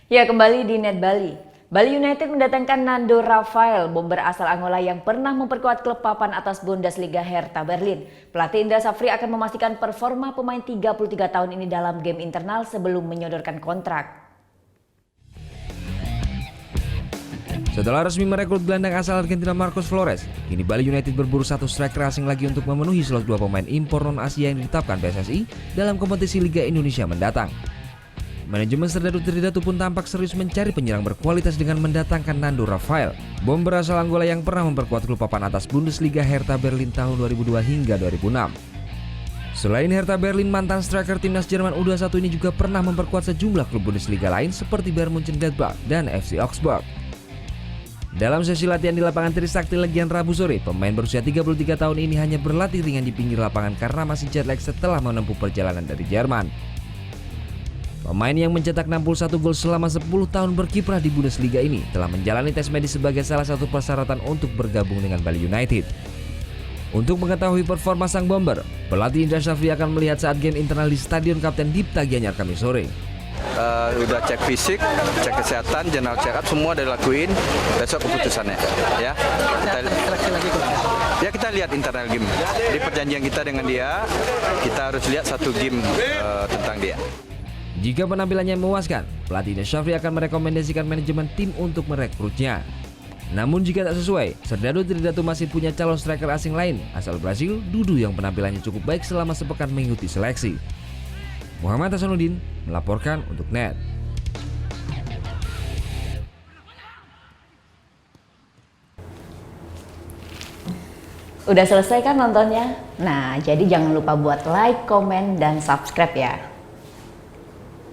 Ya, kembali di Net Bali. Bali United mendatangkan Nando Rafael, bomber asal Angola yang pernah memperkuat klub papan atas Bundesliga Hertha Berlin. Pelatih Indra Safri akan memastikan performa pemain 33 tahun ini dalam game internal sebelum menyodorkan kontrak. Setelah resmi merekrut gelandang asal Argentina Marcos Flores, kini Bali United berburu satu striker asing lagi untuk memenuhi slot dua pemain impor non-Asia yang ditetapkan PSSI dalam kompetisi Liga Indonesia mendatang. Manajemen Serdadu Tridatu pun tampak serius mencari penyerang berkualitas dengan mendatangkan Nando Rafael, bomber asal Angola yang pernah memperkuat klub papan atas Bundesliga Hertha Berlin tahun 2002 hingga 2006. Selain Hertha Berlin, mantan striker timnas Jerman U21 ini juga pernah memperkuat sejumlah klub Bundesliga lain seperti Bayern Munchen Gladbach dan FC Augsburg. Dalam sesi latihan di lapangan Trisakti Legian Rabu sore, pemain berusia 33 tahun ini hanya berlatih ringan di pinggir lapangan karena masih jet lag setelah menempuh perjalanan dari Jerman. Pemain yang mencetak 61 gol selama 10 tahun berkiprah di Bundesliga ini telah menjalani tes medis sebagai salah satu persyaratan untuk bergabung dengan Bali United. Untuk mengetahui performa sang bomber, pelatih Indra Safri akan melihat saat game internal di Stadion Kapten Dipta Gianyar Kamis sore. Udah cek fisik, cek kesehatan, general check up semua udah dilakuin, besok keputusannya ya. Kita lihat internal game. Di perjanjian kita dengan dia, kita harus lihat satu game tentang dia. Jika penampilannya memuaskan, pelatih Indra Safri akan merekomendasikan manajemen tim untuk merekrutnya. Namun jika tak sesuai, Serdadu Tridatu masih punya calon striker asing lain asal Brasil, Dudu, yang penampilannya cukup baik selama sepekan mengikuti seleksi. Muhammad Hasanuddin melaporkan untuk NET. Udah selesai kan nontonnya? Nah, jadi jangan lupa buat like, komen, dan subscribe ya.